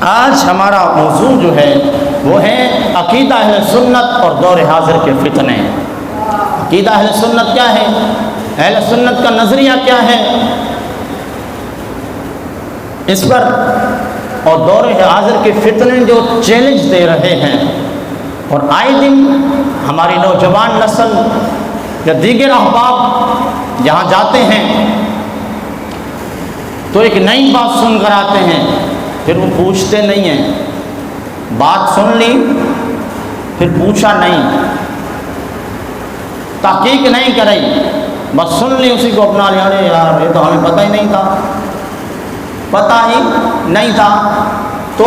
آج ہمارا موضوع جو ہے وہ ہے عقیدہ اہل سنت اور دور حاضر کے فتنے۔ عقیدہ اہل سنت کیا ہے؟ اہل سنت کا نظریہ کیا ہے اس پر، اور دور حاضر کے فتنے جو چیلنج دے رہے ہیں، اور آئے دن ہماری نوجوان نسل یا دیگر احباب جہاں جاتے ہیں تو ایک نئی بات سن کر آتے ہیں، پھر وہ پوچھتے نہیں ہیں، بات سن لی پھر پوچھا نہیں، تحقیق نہیں کرائی، بس سن لی اسی کو اپنا لیا، ارے یار یہ تو ہمیں پتہ ہی نہیں تھا، پتہ ہی نہیں تھا۔ تو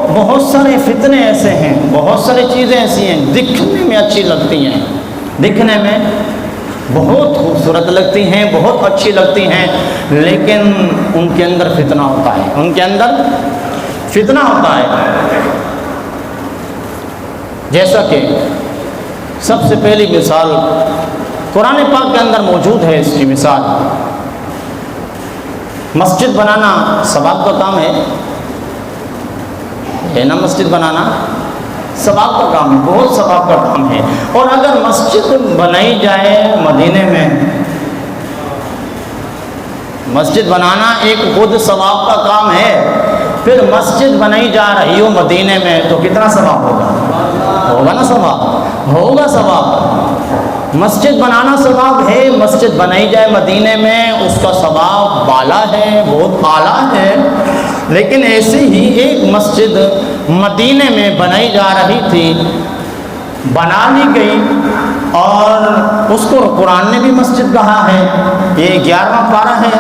بہت سارے فتنے ایسے ہیں، بہت ساری چیزیں ایسی ہیں دکھنے میں اچھی لگتی ہیں، دکھنے میں بہت خوبصورت لگتی ہیں، بہت اچھی لگتی ہیں، لیکن ان کے اندر فتنہ ہوتا ہے، ان کے اندر فتنہ ہوتا ہے۔ جیسا کہ سب سے پہلی مثال قرآن پاک کے اندر موجود ہے، اس کی مثال مسجد بنانا ثواب کا کام ہے نا، مسجد بنانا ثواب کا کام ہے، بہت ثواب کا کام ہے۔ اور اگر مسجد بنائی جائے مدینے میں، مسجد بنانا ایک خود ثواب کا کام ہے، پھر مسجد بنائی جا رہی ہو مدینے میں تو کتنا ثواب ہوگا؟ ہوگا نا ثواب، ہوگا ثواب۔ مسجد بنانا ثواب ہے، مسجد بنائی جائے مدینے میں اس کا ثواب بالا ہے، بہت اعلیٰ ہے۔ لیکن ایسی ہی ایک مسجد مدینے میں بنائی جا رہی تھی، بنا لی گئی، اور اس کو قرآن نے بھی مسجد کہا ہے، یہ 11واں پارہ ہے،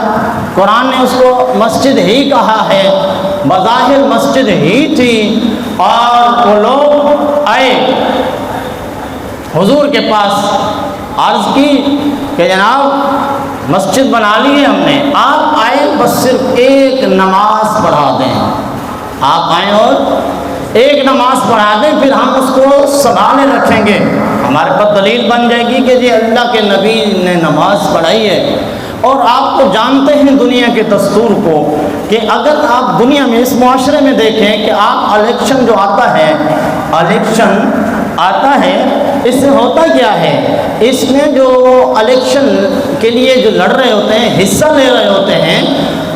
قرآن نے اس کو مسجد ہی کہا ہے، بظاہر مسجد ہی تھی، اور وہ لوگ آئے حضور کے پاس، عرض کی کہ جناب مسجد بنا لی ہے ہم نے، آپ آئیں بس صرف ایک نماز پڑھا دیں، آپ آئیں اور ایک نماز پڑھا دیں، پھر ہم اس کو سنبھالے رکھیں گے، ہمارے پاس دلیل بن جائے گی کہ جی اللہ کے نبی نے نماز پڑھائی ہے۔ اور آپ تو جانتے ہیں دنیا کے دستور کو، کہ اگر آپ دنیا میں اس معاشرے میں دیکھیں کہ آپ الیکشن جو آتا ہے، الیکشن آتا ہے، اس سے ہوتا کیا ہے، اس میں جو الیکشن کے لیے جو لڑ رہے ہوتے ہیں، حصہ لے رہے ہوتے ہیں،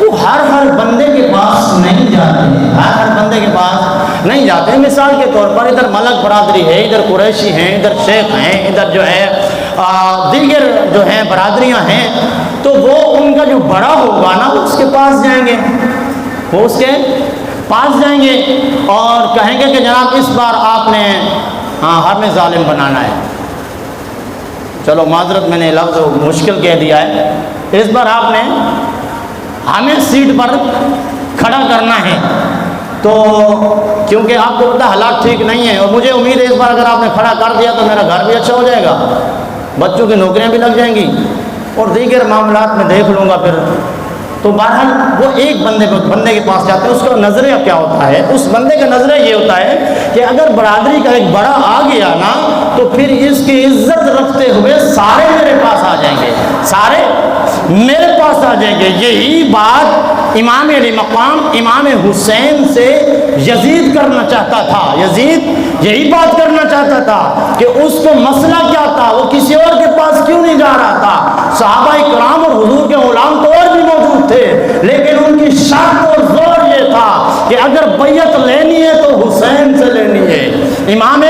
وہ ہر بندے کے پاس نہیں جاتے ہیں، ہر بندے کے پاس نہیں جاتے ہیں۔ مثال کے طور پر ادھر ملک برادری ہے، ادھر قریشی ہیں، ادھر شیخ ہیں، ادھر جو ہے دیگر جو ہیں برادریاں ہیں، تو وہ ان کا جو بڑا ہوگا نا وہ اس کے پاس جائیں گے، وہ اس کے پاس جائیں گے اور کہیں گے کہ جناب اس بار آپ نے ہمیں ظالم بنانا ہے، چلو معذرت میں نے لفظ مشکل کہہ دیا ہے، اس بار آپ نے ہمیں سیٹ پر کھڑا کرنا ہے، تو کیونکہ آپ کو پتہ حالات ٹھیک نہیں ہیں، اور مجھے امید ہے اس بار اگر آپ نے کھڑا کر دیا تو میرا گھر بھی اچھا ہو جائے گا، بچوں کی نوکریاں بھی لگ جائیں گی، اور دیگر معاملات میں دیکھ لوں گا پھر۔ تو بہرحال وہ ایک بندے کے پاس جاتے ہیں، اس کا نظریہ کیا ہوتا ہے؟ اس بندے کا نظریہ یہ ہوتا ہے کہ اگر برادری کا ایک بڑا آ گیا نا تو پھر اس کی عزت رکھتے ہوئے سارے میرے پاس آ جائیں گے، سارے میرے پاس آ جائیں گے۔ یہی بات امام علی مقام امام حسین سے یزید کرنا چاہتا تھا، یزید یہی بات کرنا چاہتا تھا کہ اس کو مسئلہ کیا تھا، وہ کسی اور کے پاس کیوں نہیں جا رہا تھا؟ صحابہ کرام اور حضور کے غلام تو اور بھی موجود تھے، لیکن ان کی شرط اور زور یہ تھا کہ اگر بیعت لینی ہے تو حسین سے لینی ہے، امام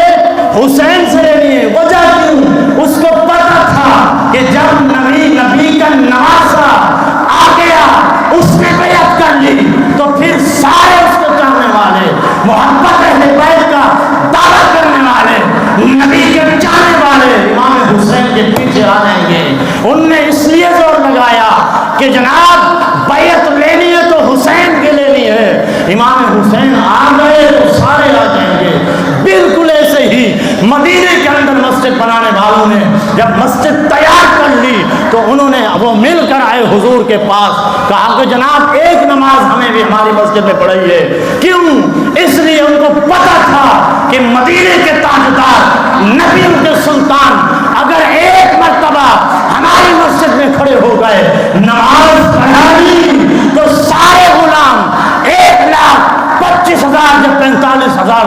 حسین سے لینی ہے۔ وجہ کیوں؟ اس کو پتا تھا کہ جب نبی کا نواسا آ گیا، اس نے بیعت کر لی تو پھر سارے اس کو چاہنے والے، محبت اہل بیت کا دعویٰ کرنے والے، نبی کے چاہنے والے امام حسین کے پیچھے آ جائیں گے۔ ان نے اس لیے زور لگایا کہ جناب بیعت لینی ہے تو حسین کے لینی ہے، امام حسین آ گئے تو سارے آ جائیں گے۔ بالکل ایسے ہی مدینے کے اندر مسجد بنانے والوں نے جب مسجد تیار کر لی تو انہوں نے وہ مل کر آئے حضور کے پاس، کہا کہ جناب ایک نماز ہمیں بھی ہماری مسجد میں پڑھائی ہے۔ کیوں؟ اس لیے ان کو پتا تھا کہ مدینے کے تاجدار، نبیوں کے سلطان اگر ایک مرتبہ ہماری مسجد میں کھڑے ہو گئے، نماز پڑھا لی تو سارے غلام 1,25,000 جب 40,000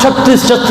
36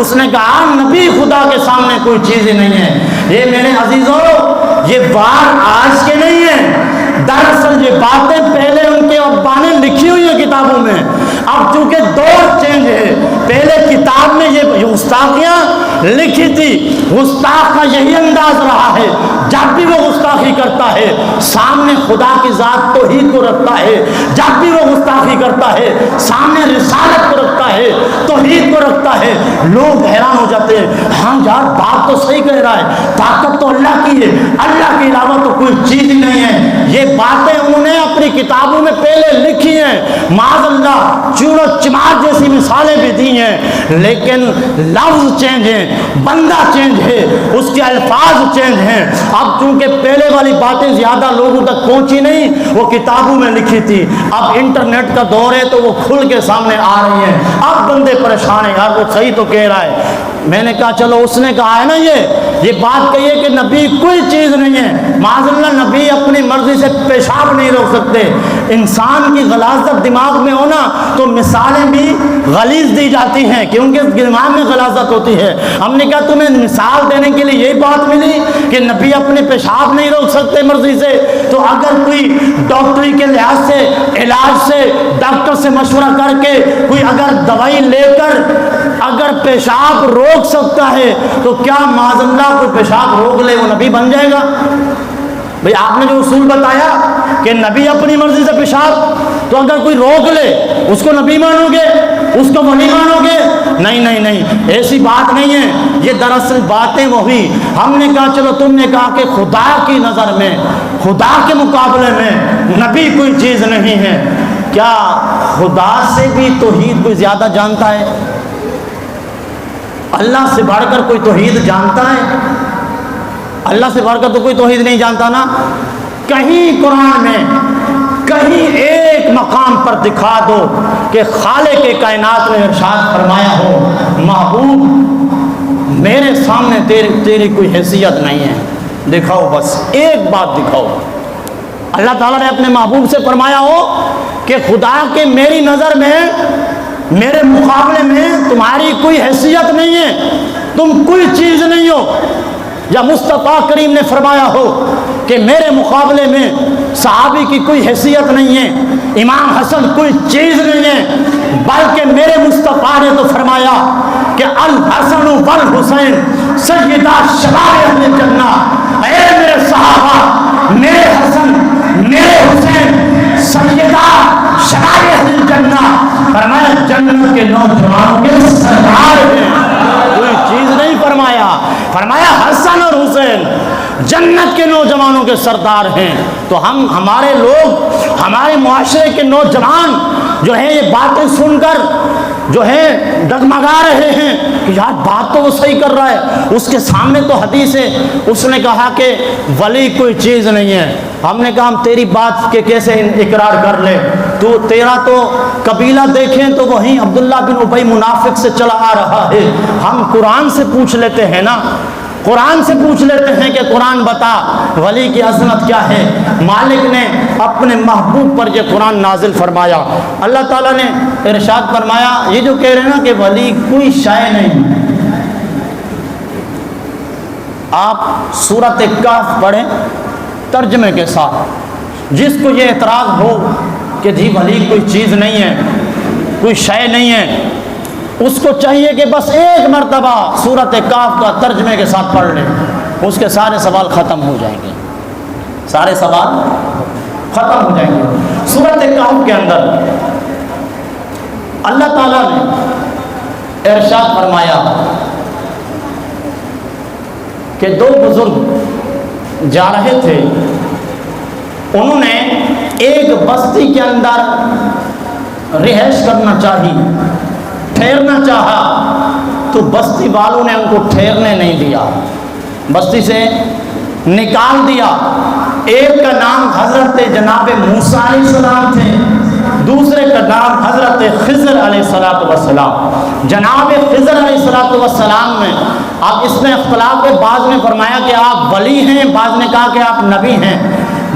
اس نے کہا نبی خدا کے سامنے کوئی چیز ہی نہیں ہے۔ یہ میرے عزیزوں یہ بات آج کے نہیں ہے، دراصل یہ باتیں پہلے ان کے ابا نے لکھی ہوئی ہیں کتابوں میں۔ اب چونکہ دور چینج ہے، پہلے کتاب میں یہ گستاخیاں لکھی تھی، گستاخ کا یہی انداز رہا ہے، جب بھی وہ گستاخی کرتا ہے سامنے خدا کی ذات توحید کو رکھتا ہے، جب بھی وہ گستاخی کرتا ہے سامنے رسالت کو رکھتا ہے، توحید کو رکھتا ہے۔ لوگ حیران ہو جاتے ہیں، ہاں یار بات تو صحیح کہہ رہا ہے، طاقت تو اللہ کی ہے، اللہ کے علاوہ تو کوئی چیز ہی نہیں ہے۔ یہ باتیں انہوں نے اپنی کتابوں میں پہلے لکھی ہیں، معاذ اللہ چوڑ و چمار جیسی مثالیں بھی دی ہیں، لیکن لفظ چینج ہیں، بندہ چینج ہے، اس کے الفاظ چینج ہیں۔ اب چونکہ پہلے والی باتیں زیادہ لوگوں تک پہنچی نہیں، وہ کتابوں میں لکھی تھی، اب انٹرنیٹ کا دور ہے تو وہ کھل کے سامنے آ رہی ہیں، اب بندے پریشان ہیں، یار وہ صحیح تو کہہ رہا ہے۔ میں نے کہا چلو اس نے کہا ہے نا یہ بات کہی ہے کہ نبی کوئی چیز نہیں ہے، معاذ اللہ نبی اپنی مرضی سے پیشاب نہیں روک سکتے۔ انسان کی غلاظت دماغ میں ہونا تو مثالیں بھی غلیظ دی جاتی ہیں کہ ان کے دماغ میں غلاظت ہوتی ہے۔ ہم نے کہا تمہیں مثال دینے کے لیے یہی بات ملی کہ نبی اپنے پیشاب نہیں روک سکتے مرضی سے، تو اگر کوئی ڈاکٹری کے لحاظ سے علاج سے ڈاکٹر سے مشورہ کر کے کوئی اگر دوائی لے کر اگر پیشاب روک سکتا ہے تو کیا معاذ اللہ کوئی پیشاب روک لے وہ نبی بن جائے گا؟ بھئی آپ نے جو اصول بتایا کہ نبی اپنی مرضی سے پیشاب، تو اگر کوئی روک لے اس کو نبی مانو گے، اس کو ولی مانو گے؟ نہیں، ایسی بات نہیں ہے۔ یہ دراصل باتیں وہی ہم نے کہا چلو تم نے کہا کہ خدا کی نظر میں، خدا کے مقابلے میں نبی کوئی چیز نہیں ہے، کیا خدا سے بھی توحید کوئی زیادہ جانتا ہے؟ اللہ سے بڑھ کر کوئی توحید جانتا ہے؟ اللہ سے بڑھ کر تو کوئی توحید نہیں جانتا نا۔ کہیں قرآن میں کہیں ایک مقام پر دکھا دو کہ خالق کے کائنات نے ارشاد فرمایا ہو محبوب میرے سامنے تیری کوئی حیثیت نہیں ہے، دکھاؤ، بس ایک بات دکھاؤ۔ اللہ تعالیٰ نے اپنے محبوب سے فرمایا ہو کہ خدا کے میری نظر میں میرے مقابلے میں تمہاری کوئی حیثیت نہیں ہے، تم کوئی چیز نہیں ہو۔ یا مصطفیٰ کریم نے فرمایا ہو کہ میرے مقابلے میں صحابی کی کوئی حیثیت نہیں ہے، امام حسن کوئی چیز نہیں ہے، بلکہ میرے مصطفیٰ نے تو فرمایا کہ الحسن والحسین سیدہ شباب اہل جنہ، اے میرے صحابہ، میرے حسن میرے حسین سیدہ شباب اہل جنہ، فرمایا جنت کے نوجوانوں کے سردار ہیں، کوئی چیز نہیں فرمایا، فرمایا حسن اور حسین جنت کے نوجوانوں کے سردار ہیں۔ تو ہمارے لوگ، ہمارے معاشرے کے نوجوان جو ہیں یہ باتیں سن کر جو ہے ڈگمگا رہے ہیں کہ یار بات تو وہ صحیح کر رہا ہے، اس کے سامنے تو حدیث ہے، اس نے کہا کہ ولی کوئی چیز نہیں ہے۔ ہم نے کہا ہم تیری بات کے کیسے اقرار کر لیں، تو تیرا تو قبیلہ دیکھیں تو وہیں عبداللہ بن ابی منافق سے چلا آ رہا ہے، ہم قرآن سے پوچھ لیتے ہیں نا، قرآن سے پوچھ لیتے ہیں کہ قرآن بتا ولی کی عظمت کیا ہے۔ مالک نے اپنے محبوب پر یہ قرآن نازل فرمایا، اللہ تعالیٰ نے ارشاد فرمایا، یہ جو کہہ رہے ہیں نا کہ ولی کوئی شے نہیں، آپ سورۃ کہف پڑھیں ترجمے کے ساتھ، جس کو یہ اعتراض ہو کہ جی ولی کوئی چیز نہیں ہے، کوئی شے نہیں ہے، اس کو چاہیے کہ بس ایک مرتبہ سورۃ کہف کا ترجمے کے ساتھ پڑھ لیں، اس کے سارے سوال ختم ہو جائیں گے، سارے سوال ختم ہو جائیں گے۔ سورۃ کہف کے اندر اللہ تعالیٰ نے ارشاد فرمایا کہ دو بزرگ جا رہے تھے، انہوں نے ایک بستی کے اندر رہائش کرنا چاہی، ٹھہرنا چاہا، تو بستی والوں نے ان کو ٹھہرنے نہیں دیا، بستی سے نکال دیا۔ ایک کا نام حضرت جناب موسیٰ علیہ السلام تھے، دوسرے کا نام حضرت خضر علیہ السلام۔ جناب خضر علیہ السلام میں اب اس میں اختلاف ہے، بعض نے فرمایا کہ آپ ولی ہیں، بعض نے کہا کہ آپ نبی ہیں۔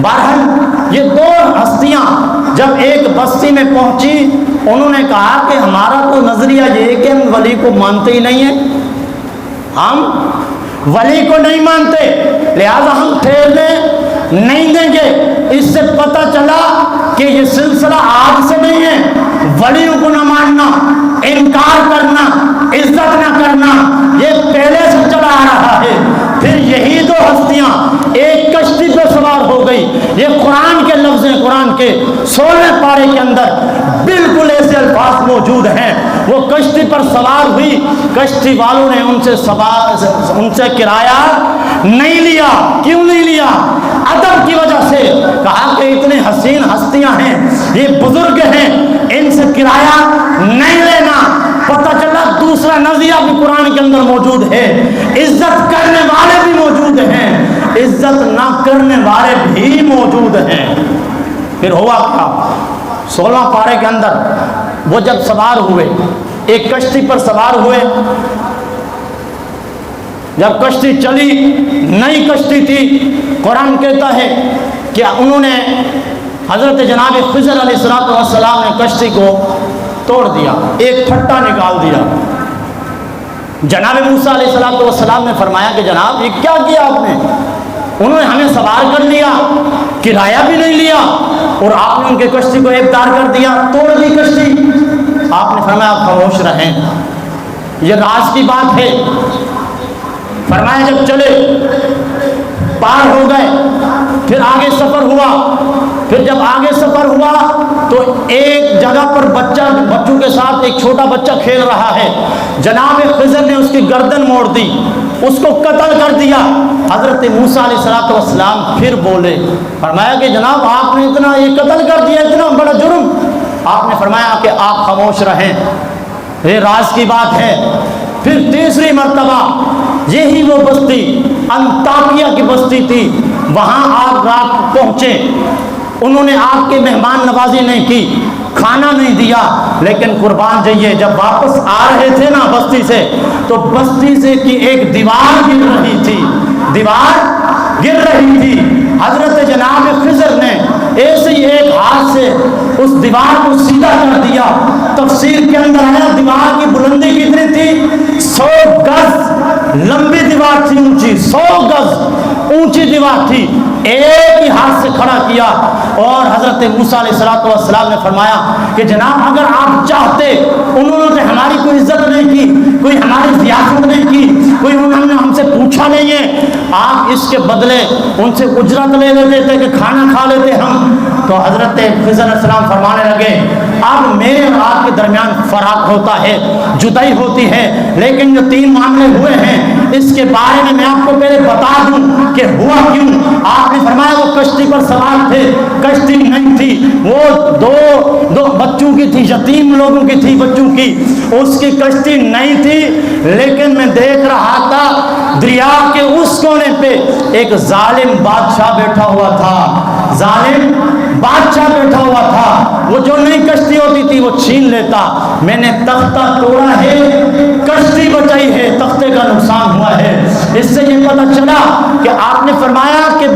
بہرحال یہ دو ہستیاں جب ایک بستی میں پہنچی، انہوں نے کہا کہ ہمارا تو نظریہ یہ ہے کہ ہم ولی کو مانتے ہی نہیں ہیں، ہم ولی کو نہیں مانتے، لہذا ہم ٹھہرنے نہیں دیں گے۔ اس سے پتہ چلا کہ یہ سلسلہ آج سے نہیں ہے، ولیوں کو نہ ماننا، انکار کرنا، عزت نہ کرنا، یہ پہلے سے چلا آ رہا ہے۔ پھر یہی دو ہستیاں ایک کشتی پہ سوار ہو گئی، یہ قرآن کے لفظ ہیں، قرآن کے 16 پارے کے اندر بالکل ایسے الفاظ موجود ہیں۔ وہ کشتی پر سوار ہوئی، کشتی والوں نے ان سے کرایہ نہیں لیا۔ کیوں نہیں لیا؟ ادب کی وجہ سے، کہا کہ اتنے حسین ہستیاں ہیں، یہ بزرگ ہیں، ان سے کرایہ نہیں لینا۔ پتہ چلا دوسرا نظریہ بھی قرآن کے اندر موجود ہے، عزت کرنے والے بھی موجود ہیں، عزت نہ کرنے والے بھی موجود ہیں۔ پھر ہوا کیا؟ 16 پارے کے اندر وہ جب سوار ہوئے، ایک کشتی پر سوار ہوئے، جب کشتی چلی، نئی کشتی تھی، قرآن کہتا ہے کہ انہوں نے حضرت جناب خضر علیہ السلام نے کشتی کو توڑ دیا، ایک پھٹا نکال دیا۔ جناب موسیٰ علیہ السلام نے فرمایا کہ جناب یہ کیا کیا آپ نے؟ انہوں نے ہمیں سوار کر لیا، کرایہ بھی نہیں لیا، اور آپ نے ان کے کشتی کو ایک تار کر دیا، توڑ دی کشتی۔ آپ نے فرمایا آپ خاموش رہیں، یہ راز کی بات ہے۔ فرمایا جب چلے، پار ہو گئے، پھر آگے سفر ہوا، پھر جب آگے سفر ہوا تو ایک جگہ پر بچوں کے ساتھ ایک چھوٹا بچہ کھیل رہا ہے، جناب خضر نے اس کی گردن موڑ دی، اس کو قتل کر دیا۔ حضرت موسیٰ علیہ السلام پھر بولے، فرمایا کہ جناب آپ نے اتنا یہ قتل کر دیا، اتنا بڑا جرم۔ آپ نے فرمایا کہ آپ خاموش رہیں، یہ راز کی بات ہے۔ پھر تیسری مرتبہ یہی وہ بستی انطاکیہ کی بستی تھی، وہاں آپ رات پہنچے، انہوں نے آپ کے مہمان نوازی نہیں کی، کھانا نہیں دیا، لیکن قربان جائیے جب واپس آ رہے تھے نا بستی سے، تو بستی سے کی ایک دیوار گر رہی تھی، دیوار گر رہی تھی۔ حضرت جناب خضر نے ایسے ہی ایک ہاتھ سے اس دیوار کو سیدھا کر دیا۔ تفسیر کے اندر آیا دیوار کی بلندی کتنی تھی؟ 100 گز لمبی دیوار تھی، اونچی 100 گز اونچی دیوار تھی، ایک ہی ہاتھ سے کھڑا کیا۔ اور حضرت موسیٰ علیہ السلام نے فرمایا کہ جناب اگر آپ چاہتے، انہوں نے ہماری کوئی عزت نہیں کی، کوئی ہماری ضیافت نہیں کی، کوئی انہوں نے ہم سے پوچھا نہیں ہے، آپ اس کے بدلے ان سے اجرت لے لیتے تھے کہ کھانا کھا لیتے ہم۔ تو حضرت خضر علیہ السلام فرمانے لگے اب میرے اور آپ کے درمیان فراق ہوتا ہے، جدائی ہوتی ہے، لیکن جو 3 معاملے ہوئے ہیں اس کے بارے میں آپ کو پہلے بتا دوں کہ ہوا کیوں۔ آپ نے فرمایا وہ کشتی پر سوار تھے، کشتی نہیں تھی، وہ دو بچوں کی تھی، یتیم لوگوں کی تھی، بچوں کی، اس کی کشتی نہیں تھی، لیکن میں دیکھ رہا تھا دریا کے اس کونے پہ ایک ظالم بادشاہ بیٹھا ہوا تھا، ظالم بادشاہ بیٹھا ہوا تھا، وہ جو نئی کشتی ہوتی تھی وہ چھین لیتا۔ میں نے تختہ توڑا ہے، کشتی بچائی ہے، تختے کا نقصان ہوا ہے۔ اس سے یہ پتہ چلا کہ آپ نے فرمایا کہ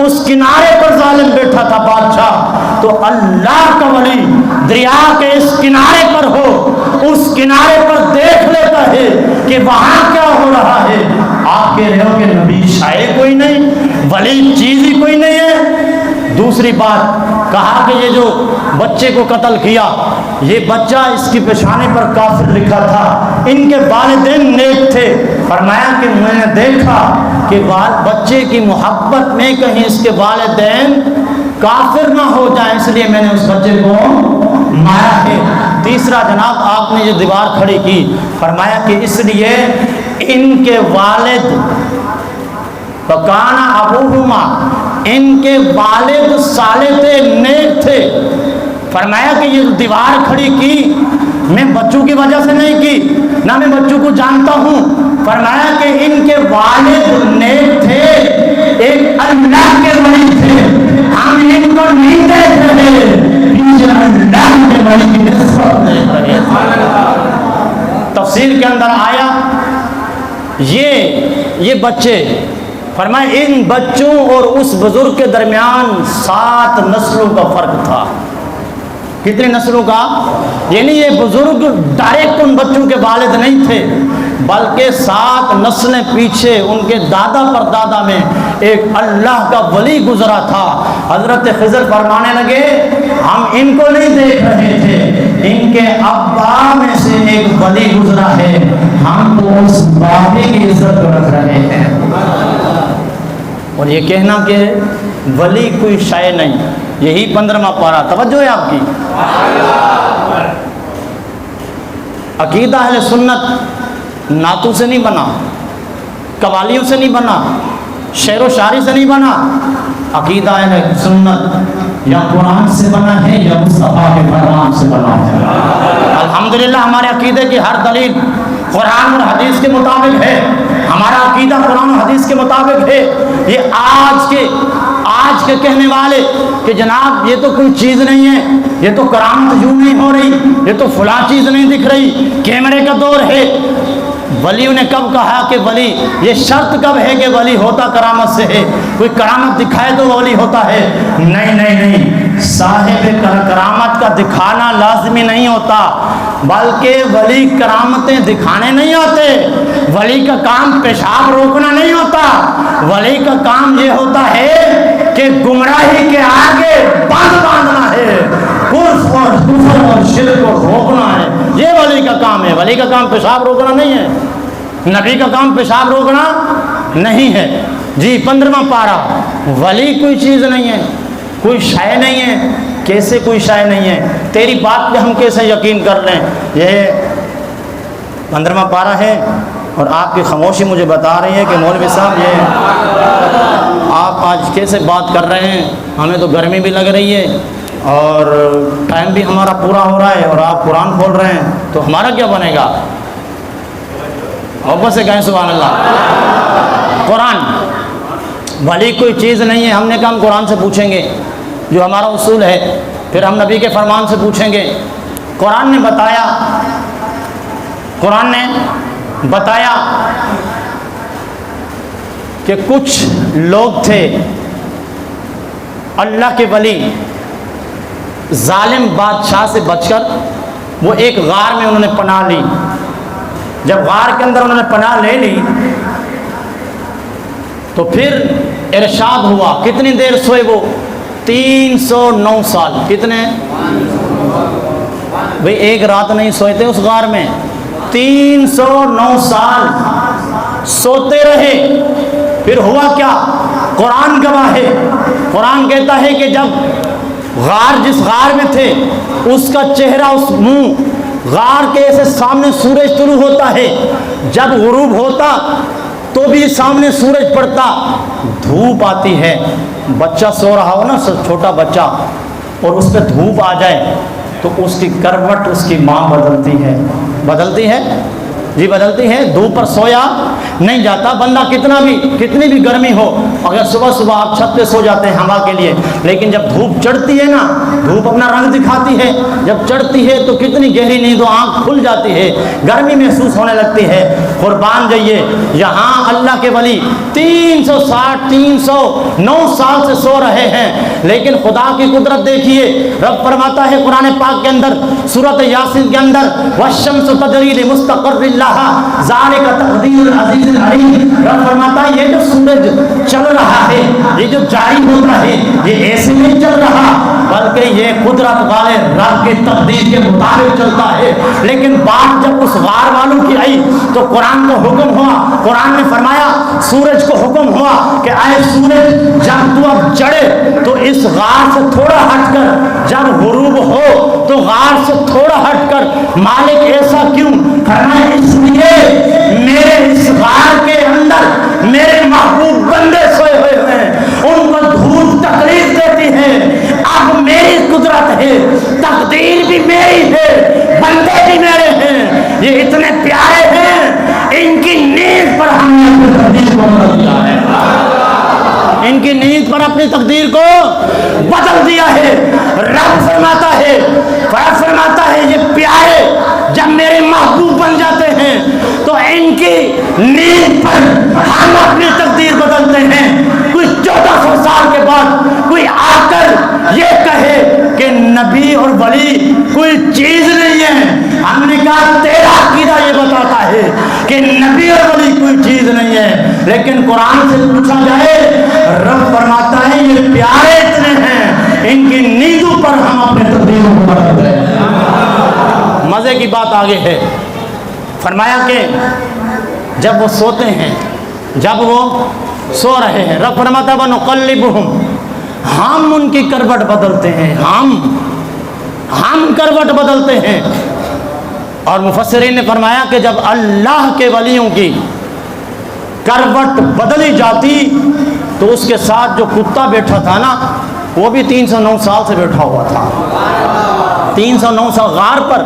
اس کنارے پر ظالم بیٹھا تھا بادشاہ، تو اللہ کا ولی دریا کے اس کنارے پر ہو، اس کنارے پر دیکھ لیتا ہے کہ وہاں کیا ہو رہا ہے۔ آپ کہہ رہے ہو کہ نبی شاید کوئی نہیں، ولی چیز ہی کوئی نہیں ہے۔ دوسری بات کہا کہ یہ جو بچے کو قتل کیا، یہ بچہ اس کی پیشانے پر کافر لکھا تھا، ان کے والدین نیک تھے۔ فرمایا کہ میں نے دیکھا کہ بچے کی محبت میں کہیں اس کے والدین کافر نہ ہو جائیں، اس لیے میں نے اس بچے کو مارا ہے۔ تیسرا جناب آپ نے یہ دیوار کھڑی کی، فرمایا کہ اس لیے ان کے والد فکانا ابوہما، ان کے والد صالح تھے، نیک تھے۔ فرمایا کہ یہ دیوار کھڑی کی میں بچوں کی وجہ سے نہیں کی، نہ میں بچوں کو جانتا ہوں۔ فرمایا کہ ان کے والد نیک تھے، ایک اللہ کے ولی تھے، ہم ان کو نہیں دیکھ رہے، پیچھے اللہ کے ولی کی نسبت دیکھ رہے تھے۔ تفسیر کے اندر آیا یہ بچے فرمایا ان بچوں اور اس بزرگ کے درمیان 7 نسلوں کا فرق تھا. کتنے نسلوں کا؟ یعنی یہ بزرگ ڈائریکٹ ان بچوں کے والد نہیں تھے، بلکہ 7 نسلیں پیچھے ان کے دادا پر دادا میں ایک اللہ کا ولی گزرا تھا. حضرت خضر فرمانے لگے ہم ان کو نہیں دیکھ رہے تھے، ان کے ابا میں سے ایک ولی گزرا ہے، ہم تو اس بابے کی عزت کو رکھ رہے ہیں. اور یہ کہنا کہ ولی کوئی شے نہیں، یہی 15واں پارہ. توجہ ہے آپ کی. عقیدہ اہل سنت نعتوں سے نہیں بنا، قوالیوں سے نہیں بنا، شعر و شاعری سے نہیں بنا. عقیدہ اہل سنت یا قرآن سے بنا ہے یا مصطفیٰ کے فرمان سے بنا ہے. الحمدللہ ہمارے عقیدے کی ہر دلیل قرآن اور حدیث کے مطابق ہے. ہمارا عقیدہ قرآن و حدیث کے مطابق ہے. یہ آج کے کہنے والے کہ جناب یہ تو کوئی چیز نہیں ہے، یہ تو کرامت یوں نہیں ہو رہی، یہ تو فلاں چیز نہیں دکھ رہی، کیمرے کا دور ہے. ولیوں نے کب کہا کہ ولی؟ یہ شرط کب ہے کہ ولی ہوتا کرامت سے ہے؟ کوئی کرامت دکھائے تو ولی ہوتا ہے؟ نہیں نہیں نہیں، صاحب کرامت کا دکھانا لازمی نہیں ہوتا، بلکہ ولی کرامتیں دکھانے نہیں ہوتے. ولی کا کام پیشاب روکنا نہیں ہوتا. ولی کا کام یہ ہوتا ہے کہ گمراہی کے آگے باندھنا ہے، کفر اور شرک کو روکنا ہے. یہ ولی کا کام ہے. ولی کا کام پیشاب روکنا نہیں ہے، نبی کا کام پیشاب روکنا نہیں ہے. جی 15واں پارہ. ولی کوئی چیز نہیں ہے، کوئی شے نہیں ہے. کیسے کوئی شے نہیں ہے؟ تیری بات پہ ہم کیسے یقین کر لیں؟ یہ 15واں پارہ ہے اور آپ کی خاموشی مجھے بتا رہی ہے کہ مولوی صاحب یہ آپ آج کیسے بات کر رہے ہیں؟ ہمیں تو گرمی بھی لگ رہی ہے اور ٹائم بھی ہمارا پورا ہو رہا ہے اور آپ قرآن کھول رہے ہیں، تو ہمارا کیا بنے گا؟ محبت سے کہیں سبحان اللہ. قرآن ولی کوئی چیز نہیں ہے. ہم نے کہا ہم قرآن سے پوچھیں گے جو ہمارا اصول ہے، پھر ہم نبی کے فرمان سے پوچھیں گے. قرآن نے بتایا کہ کچھ لوگ تھے اللہ کے ولی، ظالم بادشاہ سے بچ کر وہ ایک غار میں انہوں نے پناہ لی. جب غار کے اندر انہوں نے پناہ لے لی تو پھر ارشاد ہوا. کتنی دیر سوئے وہ؟ 309 سال. کتنے بھئی؟ ایک رات نہیں سوئے تھے اس غار میں، 309 سال سوتے رہے. پھر ہوا کیا؟ قرآن گواہ ہے. قرآن کہتا ہے کہ جب جس غار میں تھے اس کا چہرہ، اس منہ غار کے ایسے سامنے سورج طلوع ہوتا ہے، جب غروب ہوتا تو بھی سامنے سورج پڑتا، دھوپ آتی ہے. بچہ سو رہا ہو نا، چھوٹا بچہ، اور اس پہ دھوپ آ جائے تو اس کی کروٹ اس کی ماں بدلتی ہے جی بدلتی ہے. دھوپ پر سویا نہیں جاتا بندہ، کتنی بھی گرمی ہو. اگر صبح آپ چھت پہ سو جاتے ہیں ہوا کے لیے، لیکن جب دھوپ چڑھتی ہے نا، دھوپ اپنا رنگ دکھاتی ہے، جب چڑھتی ہے تو کتنی گہری نیند و آنکھ کھل جاتی ہے، گرمی محسوس ہونے لگتی ہے. قربان جائیے، یہاں اللہ کے ولی 309 سال سے سو رہے ہیں، لیکن خدا کی قدرت دیکھیے. رب فرماتا ہے قرآن پاک کے اندر سورۃ یاسین کے اندر، والشمس تجری لمستقر لها ذالک تقدیر العزیز العلیم. رب فرماتا ہے یہ جو سورج چل رہا ہے، یہ جو جاری ہوتا ہے، یہ ایسے نہیں چل رہا، بلکہ یہ قدرت والے رب کی تقدیر کے مطابق چلتا ہے. لیکن بات جب اس غار والوں کی آئی تو قرآن کو حکم ہوا. قرآن نے فرمایا، سورج کو حکم ہوا کہ اے سورج جب تو اب چڑھے تو اس غار سے تھوڑا ہٹ کر، جب غروب ہو تو غار سے تھوڑا ہٹ کر. مالک ایسا کیوں؟ فرمایا اس لیے میرے اس غار کے اندر میرے محبوب بندے سوئے ہوئے ہیں، ان کو دھوپ تکلیف دیتی ہے. اب میری قدرت ہے، تقدیر بھی میری ہے، بندے بھی میرے ہیں، یہ اتنے پیارے ہیں، ان کی نیند پر ہم نے اپنی تقدیر کو بدل دیا ہے. ان کی نیند پر اپنی تقدیر کو بدل دیا ہے. رب فرماتا ہے یہ پیارے جب میرے محبوب بن جاتے ہیں تو ان کی نیند پر ہم اپنی تقدیر بدلتے سال کے بعد کوئی آ کر یہ کہے کہ نبی اور ولی کوئی چیز نہیں ہے، ہم نے کہا تیرا عقیدہ یہ بتاتا ہے کہ نبی اور ولی کوئی چیز نہیں ہے، لیکن قرآن سے پوچھا جائے رب فرماتا ہے یہ پیارے اتنے ہیں ان کی نیندوں پر ہم اپنے تقدیروں کو بدل دیں۔ مزے کی بات آگے ہے، فرمایا کہ جب وہ سوتے ہیں، جب وہ سو رہے ہیں، رب فرماتا ہے وَنُقَلِّبُهُمْ، ہم ان کی کروٹ بدلتے ہیں، ہم کروٹ بدلتے ہیں۔ اور مفسرین نے فرمایا کہ جب اللہ کے ولیوں کی کروٹ بدلی جاتی تو اس کے ساتھ جو کتا بیٹھا تھا نا وہ بھی 309 سال سے بیٹھا ہوا تھا، 309 سال غار پر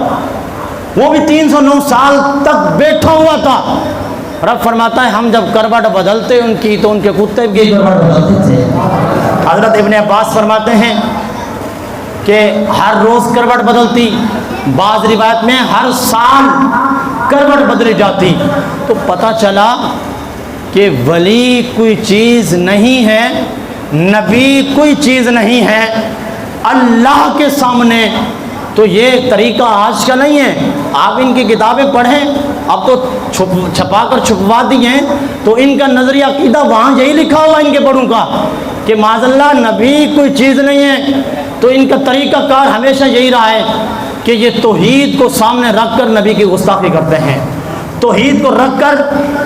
وہ بھی 309 سال تک بیٹھا ہوا تھا۔ رب فرماتا ہے ہم جب کروٹ بدلتے ان کی تو ان کے کتے بھی کروٹ بدلتے تھے۔ حضرت ابن عباس فرماتے ہیں کہ ہر روز کروٹ بدلتی، بعض روایت میں ہر سال کروٹ بدلی جاتی۔ تو پتہ چلا کہ ولی کوئی چیز نہیں ہے، نبی کوئی چیز نہیں ہے اللہ کے سامنے۔ تو یہ طریقہ آج کا نہیں ہے، آپ ان کی کتابیں پڑھیں، اب تو چھپا کر چھپوا دی ہیں، تو ان کا نظریہ عقیدہ وہاں یہی لکھا ہوا ان کے بڑوں کا کہ معاذ اللہ نبی کوئی چیز نہیں ہے۔ تو ان کا طریقہ کار ہمیشہ یہی رہا ہے کہ یہ توحید کو سامنے رکھ کر نبی کی گستاخی کرتے ہیں، توحید کو رکھ کر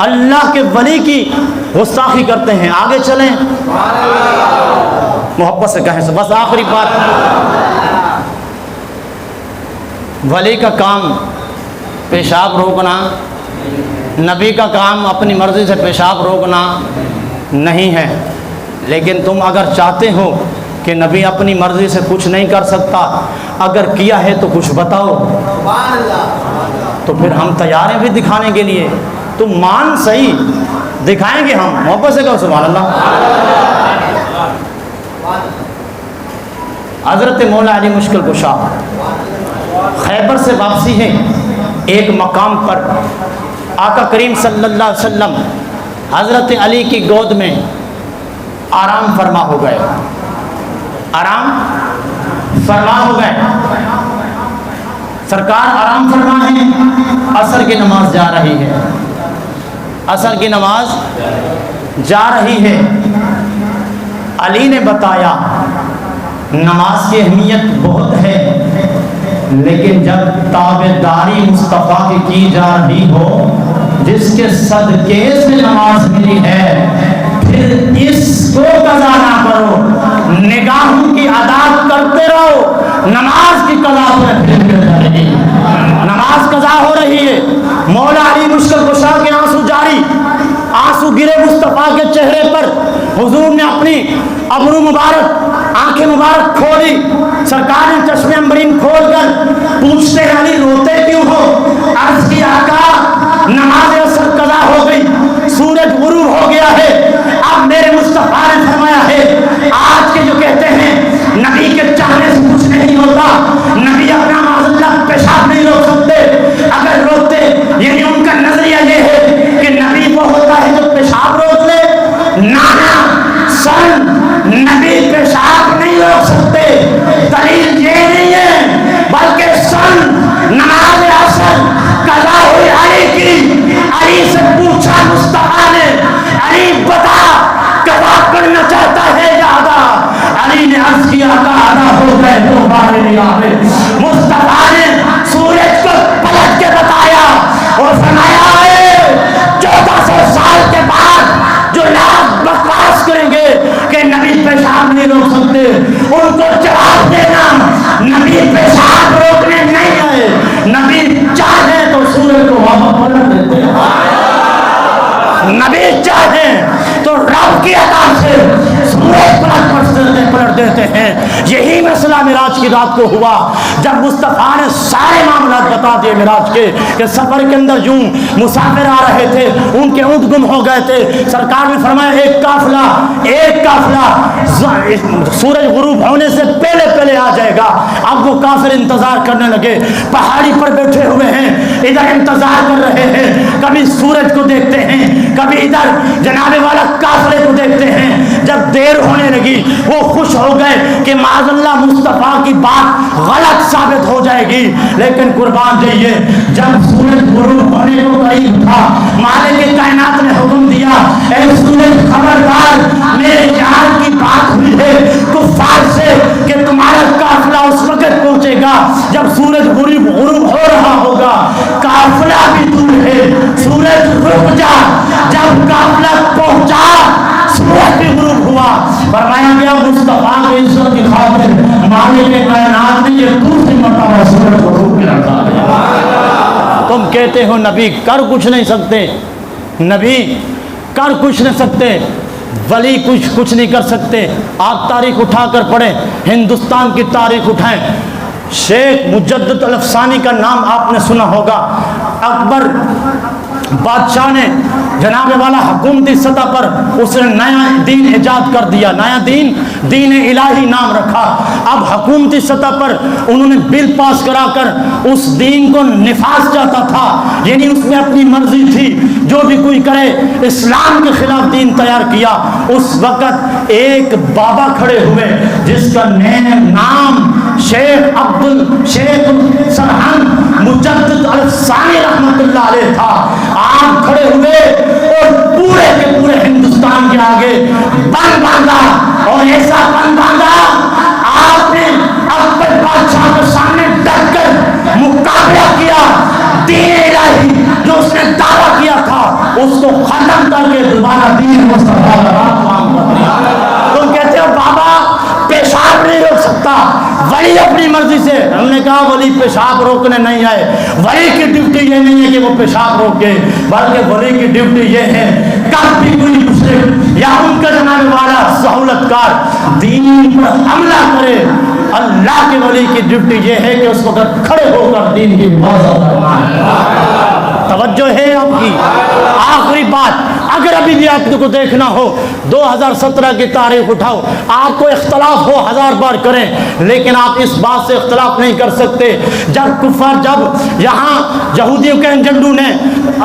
اللہ کے ولی کی گستاخی کرتے ہیں۔ آگے چلیں، محبت سے کہیں سے بس آخری بات، ولی کا کام پیشاب روکنا، نبی کا کام اپنی مرضی سے پیشاب روکنا نہیں ہے۔ لیکن تم اگر چاہتے ہو کہ نبی اپنی مرضی سے کچھ نہیں کر سکتا، اگر کیا ہے تو کچھ بتاؤ، تو پھر ہم تیار ہیں بھی دکھانے کے لیے، تم مان صحیح، دکھائیں گے ہم، محبت سے کہو سبحان اللہ۔ حضرت مولا علی مشکل کشا خیبر سے واپسی ہے، ایک مقام پر آقا کریم صلی اللہ علیہ وسلم حضرت علی کی گود میں آرام فرما ہو گئے، آرام فرما ہو گئے، سرکار آرام فرما ہے، عصر کی نماز جا رہی ہے، عصر کی نماز جا رہی ہے۔ علی نے بتایا نماز کی اہمیت بہت ہے، لیکن جب تابعداری مصطفیٰ کی جا رہی ہو، جس کے صدقے سے نماز ملی ہے، پھر اس کو قضا نہ کرو، نگاہوں کی ادا کرتے رہو، نماز کی قضا نماز قضا ہو رہی ہے۔ مولا علی مشکل کشا کے آنسو جاری، آنسو گرے مصطفیٰ کے چہرے پر، حضور نے اپنی ابرو مبارک، آنکھیں مبارک کھولی، سرکار نے چشمے امبرین کھول کر پوچھتے علی روتے کیوں ہو؟ عرض کی آقا نماز عصر قضا ہو گئی، سورج غروب ہو گیا ہے، اب میرے مصطفیٰ نے فرمایا ہے آج کے جو کہتے ہیں نبی کے چاہنے سے کچھ نہیں ہوتا، نبی اپنا معاذ اللہ پیشاب نہیں روک سکتے، اگر روکتے یعنی ان کا نظریہ یہ ہے کہ نبی وہ ہوتا ہے جو پیشاب روک لے، نانا سن نبی پیشاب نہیں روک سکتے، دلیل یہ نہیں ہے بلکہ سن نماز عصر قضا ہوئی علی کی، علی سے پوچھا مصطفیٰ نے علی بتا قضا کرنا چاہتا ہے یا ادا؟ علی نے عرض کیا کہ ادا ہو گئے تو بارے نہیں آئے۔ مصطفیٰ نے سورج کو پلٹ کے بتایا اور فرمایا ہے 1400 سال کے بعد جو لوگ بکواس کریں گے کہ نبی پیشاب نہیں روک سکتے، ان کو جواب دینا نبی پیشاب روکنے نہیں آئے، نبی چاہے تو سورج کو واپس پلٹ دیتے ہیں، نبی چاہے تو رب کی عطا سے سورج پلٹ دیتے ہیں۔ یہی مسئلہ معراج کی رات کو ہوا جب مصطفیٰ نے سارے معاملات بتا دیے معراج کے، کہ سفر کے اندر یوں مسافر آ رہے تھے، ان کے اونٹ گم ہو گئے تھے، سرکار نے فرمایا ایک قافلہ سورج غروب ہونے سے پہلے آ جائے گا۔ اب وہ کافر انتظار کرنے لگے، پہاڑی پر بیٹھے ہوئے ہیں، ادھر انتظار کر رہے ہیں، کبھی سورج کو دیکھتے ہیں، کبھی ادھر جناب والا قافلے کو دیکھتے ہیں۔ جب دیر ہونے لگی وہ خوش ہو گئے کہ معاذ اللہ مصطفیٰ کی بات غلط ثابت ہو جائے گی. لیکن قربان جائیے جب سورج غروب ہونے کو قریب تھا مالک کائنات نے حکم دیا اے سورج خبردار میرے جان کی بات ہوئی ہے کفار سے کہ تمہارا قافلہ اس وقت پہنچے گا جب سورج غروب ہو رہا ہوگا. قافلہ بھی دور ہے سورج رک جا. جب قافلہ پہنچا سورج بھی غروب ہوا. فرمایا گیا مصطفیٰ کی عزت کی خاطر مالک کائنات نے یہ دوسری مرتبہ سورج غروب کی رکھا ہے. تم کہتے ہو نبی کر کچھ نہیں سکتے, نبی کر کچھ نہیں سکتے, ولی کچھ نہیں کر سکتے. آپ تاریخ اٹھا کر پڑھیں, ہندوستان کی تاریخ اٹھائیں. شیخ مجدد الافسانی کا نام آپ نے سنا ہوگا. اکبر بادشاہ نے جناب والا حکومتی سطح پر اس نے نیا دین ایجاد کر دیا, نیا دین الہی نام رکھا. اب حکومتی سطح پر انہوں نے بل پاس کرا کر اس دین کو نفاذ چاہتا تھا, یعنی اس میں اپنی مرضی تھی جو بھی کوئی کرے. اسلام کے خلاف دین تیار کیا. اس وقت ایک بابا کھڑے ہوئے جس کا نام شیخ سرہند مجدد الافسانی رحمت اللہ علیہ تھا. آپ کھڑے ہوئے اور پورے کے پورے ہندوستان کے آگے بند باندھا, اور ایسا بند باندھا آپ نے اکبر بادشاہ کے سامنے ڈٹ کر مقابلہ کیا. دین الہی جو اس نے دعویٰ کیا تھا اس کو ختم کر کے دوبارہ دین مصطفیٰ کا کام کر دیا. تم کہتے ہو بابا پیشاب نہیں روک سکتا, ولی اپنی مرضی سے. ہم نے کہا ولی پیشاب روکنے نہیں آئے. ولی کی ڈیوٹی یہ نہیں ہے کہ وہ پیشاب روکے, بلکہ ولی کی ڈیوٹی یہ ہے کب بھی کوئی مشرک یا ان کا جناب والا سہولت کار دین پر حملہ کرے, اللہ کے ولی کی ڈیوٹی یہ ہے کہ اس وقت کھڑے ہو کر دین کی حفاظت کرنا. توجہ ہے آپ کی. آخری بات, اگر ابھی بھی آپ کو دیکھنا ہو 2017 کی تاریخ اٹھاؤ, آپ کو اختلاف ہو 1000 بار کریں, لیکن آپ اس بات سے اختلاف نہیں کر سکتے جب یہاں یہودیوں کے ایجنڈوں نے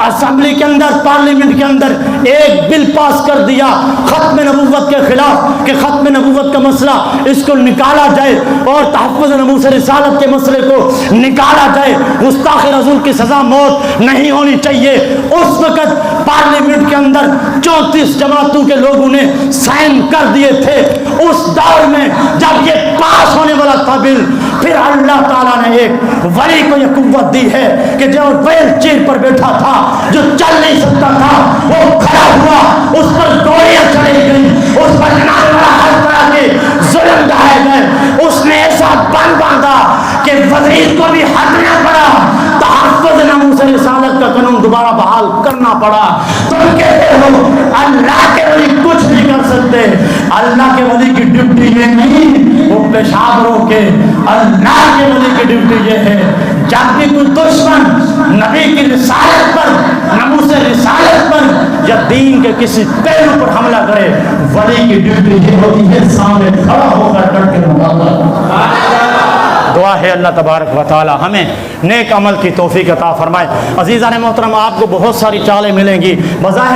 اسمبلی کے اندر پارلیمنٹ کے اندر ایک بل پاس کر دیا ختم نبوت کے خلاف کہ ختم نبوت کا مسئلہ اس کو نکالا جائے اور تحفظ ناموس رسالت کے مسئلے کو نکالا جائے, گستاخ رسول کی سزا موت نہیں ہونی چاہیے. اس وقت پارلیمنٹ کے اندر 34 جماعتوں کے لوگوں نے سائن کر دیے تھے. اس دور میں جب یہ پاس ہونے والا تھا بل, پھر اللہ تعالیٰ نے ایک ولی کو یہ قوت دی ہے کہ جو ویل چیئر پر بیٹھا تھا, جو چل نہیں سکتا تھا, وہ کھڑا ہوا, اس پر گولیاں چلی گئی, اس پر ہر طرح کے ظلم ڈھائے گئے. اس نے ایسا بند باندھا کہ وزیر کو بھی ہٹنا پڑا, تحفظ ناموس رسالت کا قانون دوبارہ بحال کرنا پڑا. تم کہتے ہو اللہ کے ولی کچھ نہیں کر سکتے. اللہ کے ولی کی ڈیوٹی یہ نہیں وہ پیشاب روکے. اللہ کے ولی کی ڈیوٹی یہ ہے جب بھی کوئی دشمن نبی کی رسالت پر, ناموس رسالت پر یا دین کے کسی پہلو پر حملہ کرے, ولی کی ڈیوٹی یہ ہوتی ہے سامنے کھڑا ہو کر ڈٹ کے مقابلہ. دعا ہے اللہ تبارک و تعالی ہمیں نیک عمل کی توفیق عطا فرمائے. عزیزان محترم, آپ کو بہت ساری چالیں ملیں گی. بظاہر